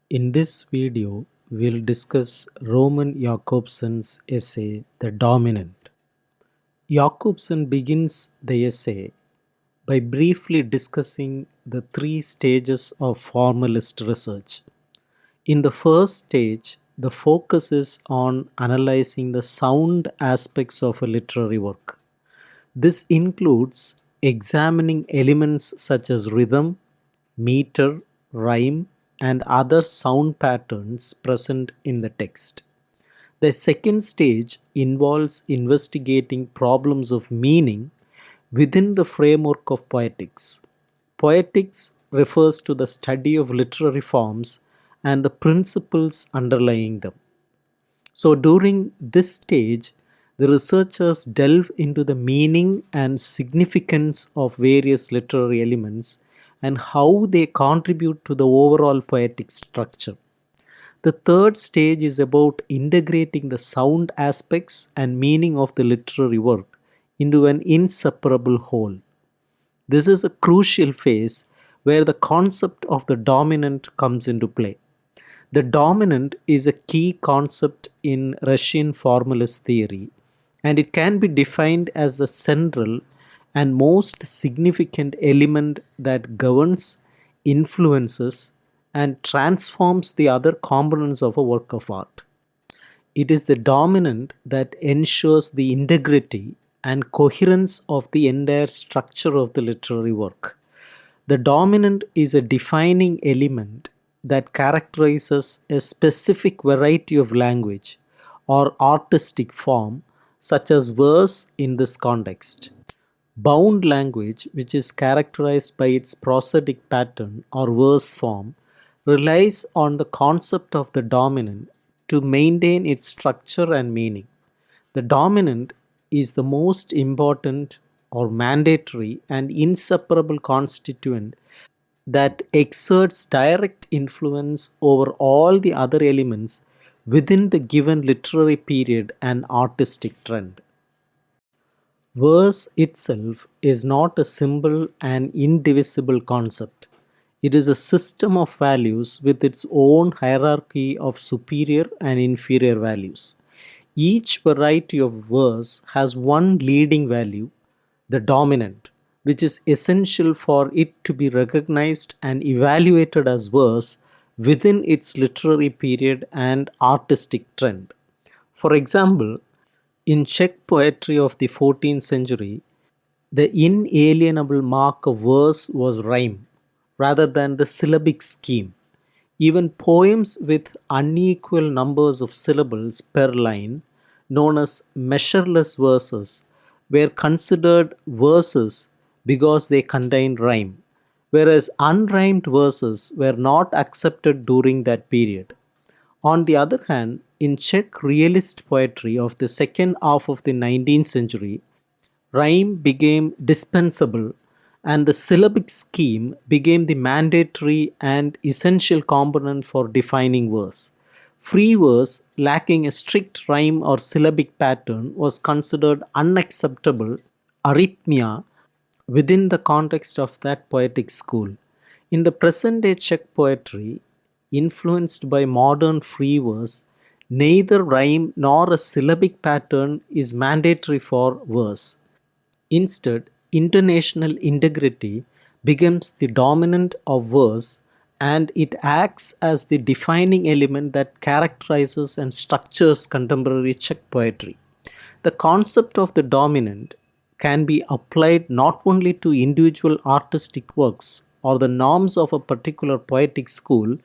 In this video, we'll discuss Roman Jakobson's essay, The Dominant. Jakobson begins the essay by briefly discussing the three stages of formalist research. In the first stage, the focus is on analyzing the sound aspects of a literary work. This includes examining elements such as rhythm, meter, rhyme, and other sound patterns present in the text. The second stage involves investigating problems of meaning within the framework of poetics. Poetics refers to the study of literary forms and the principles underlying them. So, during this stage, the researchers delve into the meaning and significance of various literary elements and how they contribute to the overall poetic structure. The third stage is about integrating the sound aspects and meaning of the literary work into an inseparable whole. This is a crucial phase where the concept of the dominant comes into play. The dominant is a key concept in Russian formalist theory, and it can be defined as the central and most significant element that governs, influences, and transforms the other components of a work of art. It is the dominant that ensures the integrity and coherence of the entire structure of the literary work. The dominant is a defining element that characterizes a specific variety of language or artistic form, such as verse in this context. Bound language, which is characterized by its prosodic pattern or verse form, relies on the concept of the dominant to maintain its structure and meaning. The dominant is the most important or mandatory and inseparable constituent that exerts direct influence over all the other elements within the given literary period and artistic trend. Verse itself is not a simple and indivisible concept. It is a system of values with its own hierarchy of superior and inferior values. Each variety of verse has one leading value, the dominant, which is essential for it to be recognized and evaluated as verse within its literary period and artistic trend. For example, in Czech poetry of the 14th century, the inalienable mark of verse was rhyme rather than the syllabic scheme. Even poems with unequal numbers of syllables per line, known as measureless verses, were considered verses because they contained rhyme, whereas unrhymed verses were not accepted during that period. On the other hand, in Czech realist poetry of the second half of the 19th century, rhyme became dispensable and the syllabic scheme became the mandatory and essential component for defining verse. Free verse, lacking a strict rhyme or syllabic pattern, was considered unacceptable arrhythmia within the context of that poetic school. In the present day Czech poetry, influenced by modern free verse, neither rhyme nor a syllabic pattern is mandatory for verse. Instead, intonational integrity becomes the dominant of verse and it acts as the defining element that characterizes and structures contemporary Czech poetry. The concept of the dominant can be applied not only to individual artistic works or the norms of a particular poetic school,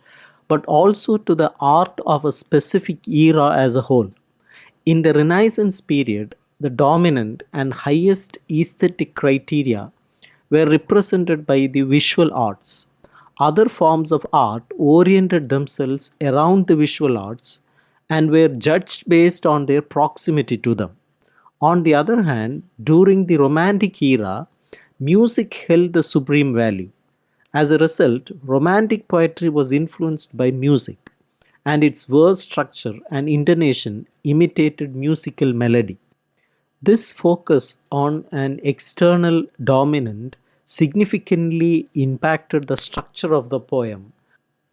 but also to the art of a specific era as a whole. In the Renaissance period, the dominant and highest aesthetic criteria were represented by the visual arts. Other forms of art oriented themselves around the visual arts and were judged based on their proximity to them. On the other hand, during the Romantic era, music held the supreme value. As a result, Romantic poetry was influenced by music, and its verse structure and intonation imitated musical melody. This focus on an external dominant significantly impacted the structure of the poem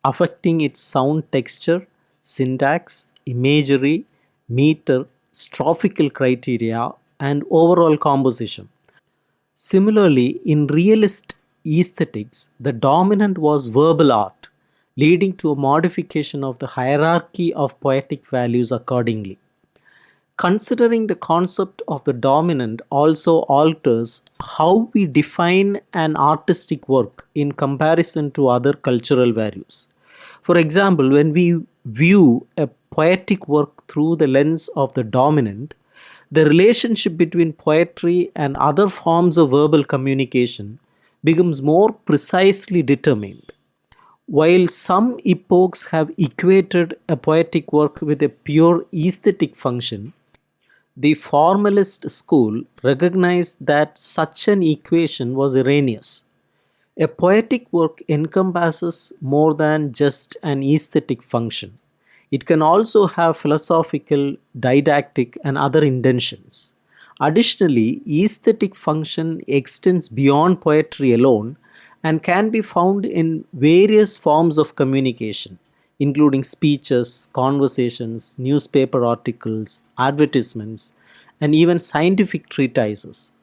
affecting its sound texture, syntax, imagery, meter, strophical criteria, and overall composition. Similarly, in realist aesthetics, the dominant was verbal art, leading to a modification of the hierarchy of poetic values accordingly. Considering the concept of the dominant also alters how we define an artistic work in comparison to other cultural values. For example, when we view a poetic work through the lens of the dominant, the relationship between poetry and other forms of verbal communication becomes more precisely determined. While some epochs have equated a poetic work with a pure aesthetic function, the formalist school recognized that such an equation was erroneous. A poetic work encompasses more than just an aesthetic function. It can also have philosophical, didactic, and other intentions. Additionally, aesthetic function extends beyond poetry alone and can be found in various forms of communication, including speeches, conversations, newspaper articles, advertisements, and even scientific treatises.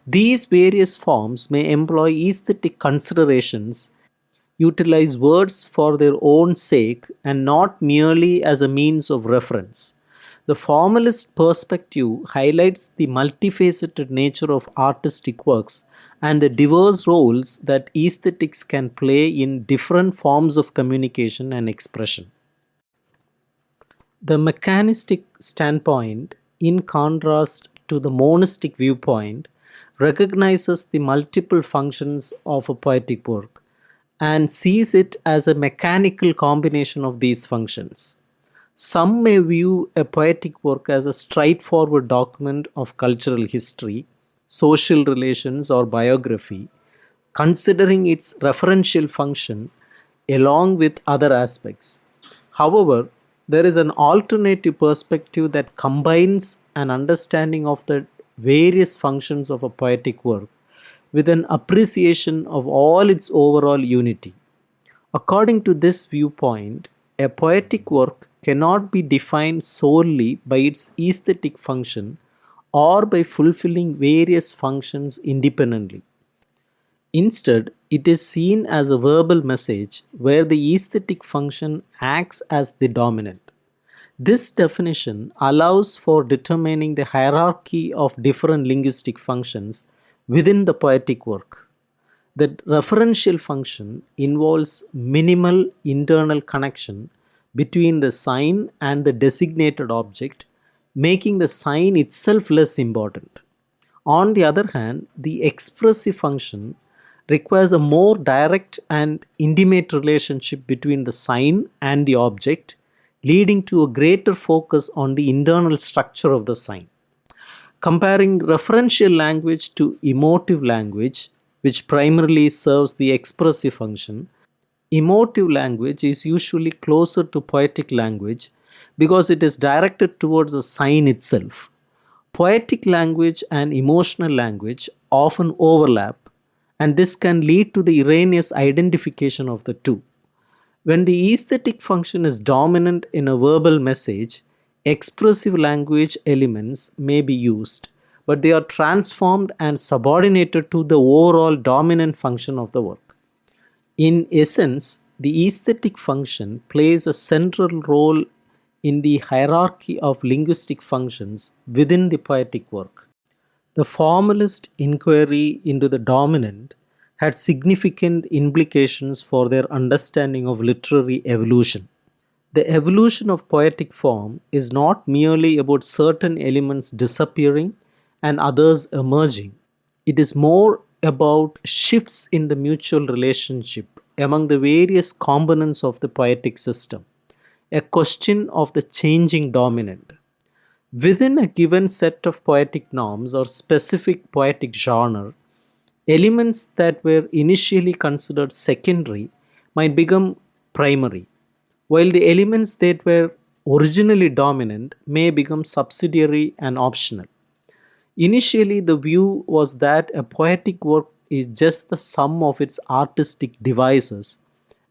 These various forms may employ aesthetic considerations, utilize words for their own sake, and not merely as a means of reference. The formalist perspective highlights the multifaceted nature of artistic works and the diverse roles that aesthetics can play in different forms of communication and expression. The mechanistic standpoint, in contrast to the monistic viewpoint, recognizes the multiple functions of a poetic work and sees it as a mechanical combination of these functions. Some may view a poetic work as a straightforward document of cultural history, social relations, or biography, considering its referential function along with other aspects. However, there is an alternative perspective that combines an understanding of the various functions of a poetic work with an appreciation of all its overall unity. According to this viewpoint, a poetic work cannot be defined solely by its aesthetic function or by fulfilling various functions independently. Instead, it is seen as a verbal message where the aesthetic function acts as the dominant. This definition allows for determining the hierarchy of different linguistic functions within the poetic work. The referential function involves minimal internal connection between the sign and the designated object, making the sign itself less important. On the other hand, the expressive function requires a more direct and intimate relationship between the sign and the object, leading to a greater focus on the internal structure of the sign. Comparing referential language to emotive language, which primarily serves the expressive function, emotive language is usually closer to poetic language because it is directed towards the sign itself. Poetic language and emotional language often overlap, and this can lead to the erroneous identification of the two. When the aesthetic function is dominant in a verbal message, expressive language elements may be used, but they are transformed and subordinated to the overall dominant function of the work. In essence, the aesthetic function plays a central role in the hierarchy of linguistic functions within the poetic work. The formalist inquiry into the dominant had significant implications for their understanding of literary evolution. The evolution of poetic form is not merely about certain elements disappearing and others emerging. It is more about shifts in the mutual relationship among the various components of the poetic system, a question of the changing dominant. Within a given set of poetic norms or specific poetic genre, elements that were initially considered secondary might become primary, while the elements that were originally dominant may become subsidiary and optional. Initially, the view was that a poetic work is just the sum of its artistic devices,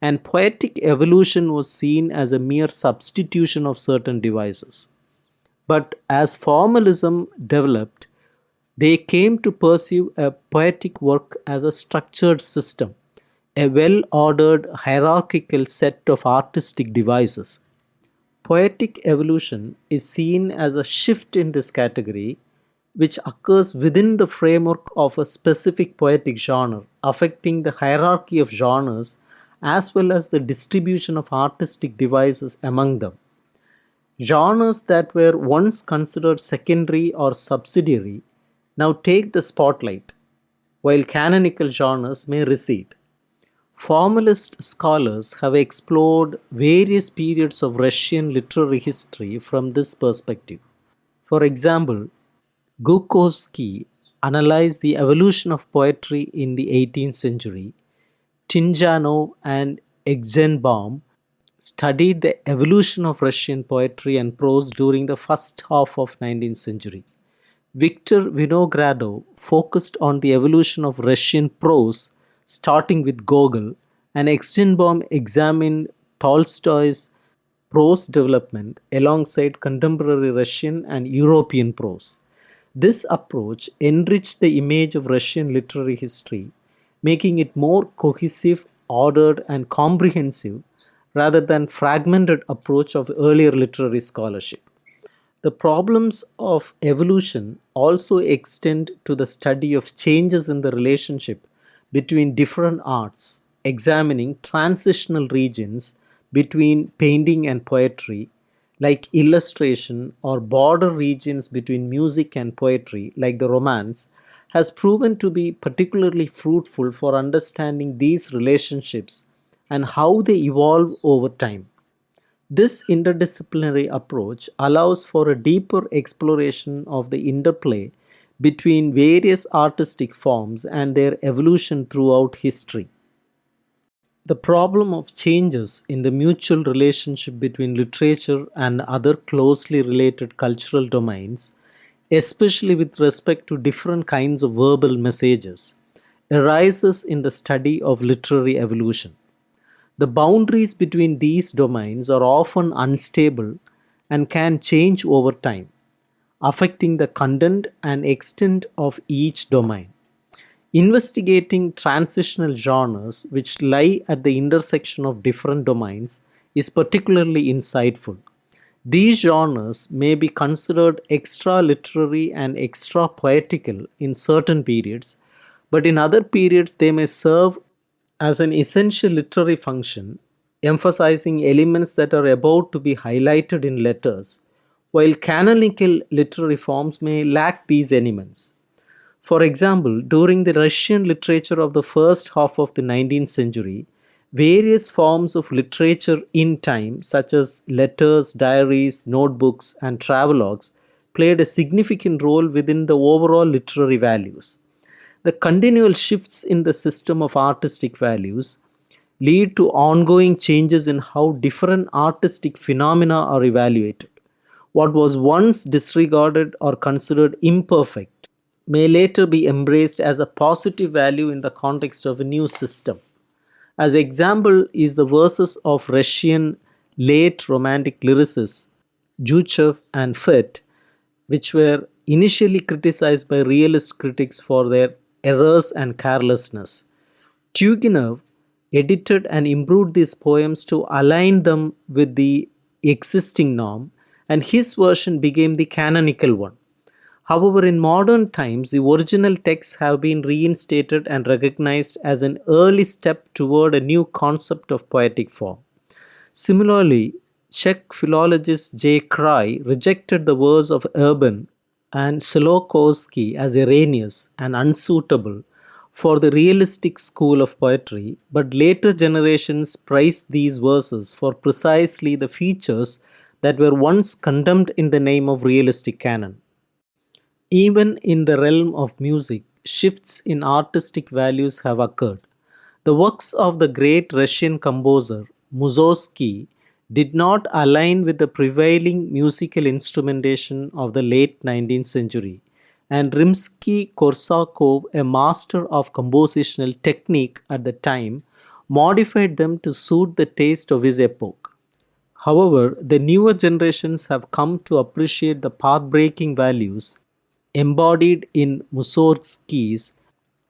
and poetic evolution was seen as a mere substitution of certain devices. But as formalism developed, they came to perceive a poetic work as a structured system, a well ordered hierarchical set of artistic devices. Poetic evolution is seen as a shift in this category, which occurs within the framework of a specific poetic genre, affecting the hierarchy of genres as well as the distribution of artistic devices among them. Genres that were once considered secondary or subsidiary now take the spotlight, while canonical genres may recede. Formalist scholars have explored various periods of Russian literary history from this perspective. For example, Gukovsky analyzed the evolution of poetry in the 18th century. Tinjanov and Exgenbaum studied the evolution of Russian poetry and prose during the first half of 19th century. Viktor Vinogradov focused on the evolution of Russian prose starting with Gogol, and Exgenbaum examined Tolstoy's prose development alongside contemporary Russian and European prose. This approach enriched the image of Russian literary history, making it more cohesive, ordered, and comprehensive rather than fragmented approach of earlier literary scholarship. The problems of evolution also extend to the study of changes in the relationship between different arts, examining transitional regions between painting and poetry, like illustration, or border regions between music and poetry, like the Romance, has proven to be particularly fruitful for understanding these relationships and how they evolve over time. This interdisciplinary approach allows for a deeper exploration of the interplay between various artistic forms and their evolution throughout history. The problem of changes in the mutual relationship between literature and other closely related cultural domains, especially with respect to different kinds of verbal messages, arises in the study of literary evolution. The boundaries between these domains are often unstable and can change over time, affecting the content and extent of each domain. Investigating transitional genres which lie at the intersection of different domains is particularly insightful. These genres may be considered extra literary and extra poetical in certain periods, but in other periods they may serve as an essential literary function, emphasizing elements that are about to be highlighted in letters, while canonical literary forms may lack these elements. For example, during the Russian literature of the first half of the 19th century, various forms of literature in time, such as letters, diaries, notebooks, and travelogues, played a significant role within the overall literary values. The continual shifts in the system of artistic values lead to ongoing changes in how different artistic phenomena are evaluated. What was once disregarded or considered imperfect may later be embraced as a positive value in the context of a new system. As example is the verses of Russian late Romantic lyricists Juchev and Fett, which were initially criticized by realist critics for their errors and carelessness. Turgenev edited and improved these poems to align them with the existing norm, and his version became the canonical one. However, in modern times, the original texts have been reinstated and recognized as an early step toward a new concept of poetic form. Similarly, Czech philologist J. Cry rejected the verse of Urban and Tsiolkovsky as erroneous and unsuitable for the realistic school of poetry, but later generations praised these verses for precisely the features that were once condemned in the name of realistic canon. Even in the realm of music, shifts in artistic values have occurred. The works of the great Russian composer Mussorgsky did not align with the prevailing musical instrumentation of the late 19th century, and Rimsky Korsakov, a master of compositional technique at the time, modified them to suit the taste of his epoch. However, the newer generations have come to appreciate the path-breaking values embodied in Mussorgsky's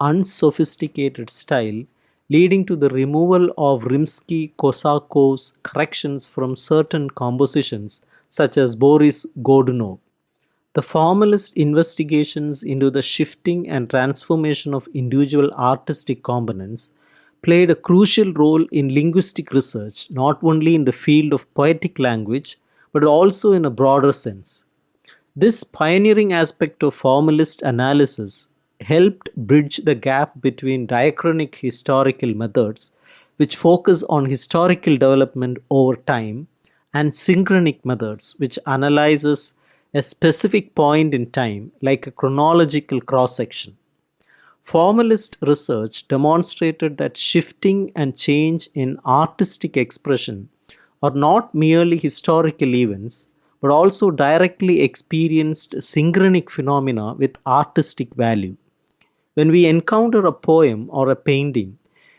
unsophisticated style, leading to the removal of Rimsky-Korsakov's corrections from certain compositions, such as Boris Godunov. The formalist investigations into the shifting and transformation of individual artistic components played a crucial role in linguistic research, not only in the field of poetic language, but also in a broader sense. This pioneering aspect of formalist analysis helped bridge the gap between diachronic historical methods, which focus on historical development over time, and synchronic methods, which analyzes a specific point in time, like a chronological cross section. Formalist research demonstrated that shifting and change in artistic expression are not merely historical events, but also directly experienced synchronic phenomena with artistic value. When we encounter a poem or a painting,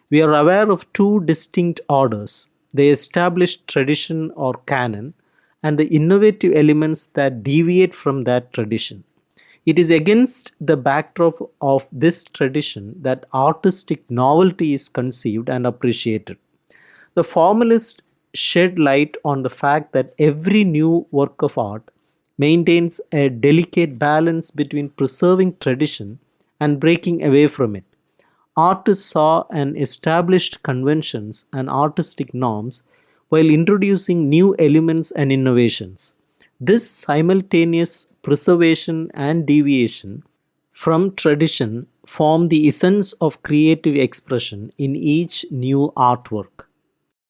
we are aware of two distinct orders: the established tradition or canon, and the innovative elements that deviate from that tradition. It is against the backdrop of this tradition that artistic novelty is conceived and appreciated. The formalists shed light on the fact that every new work of art maintains a delicate balance between preserving tradition and breaking away from it. Artists saw and established conventions and artistic norms while introducing new elements and innovations. This simultaneous preservation and deviation from tradition form the essence of creative expression in each new artwork.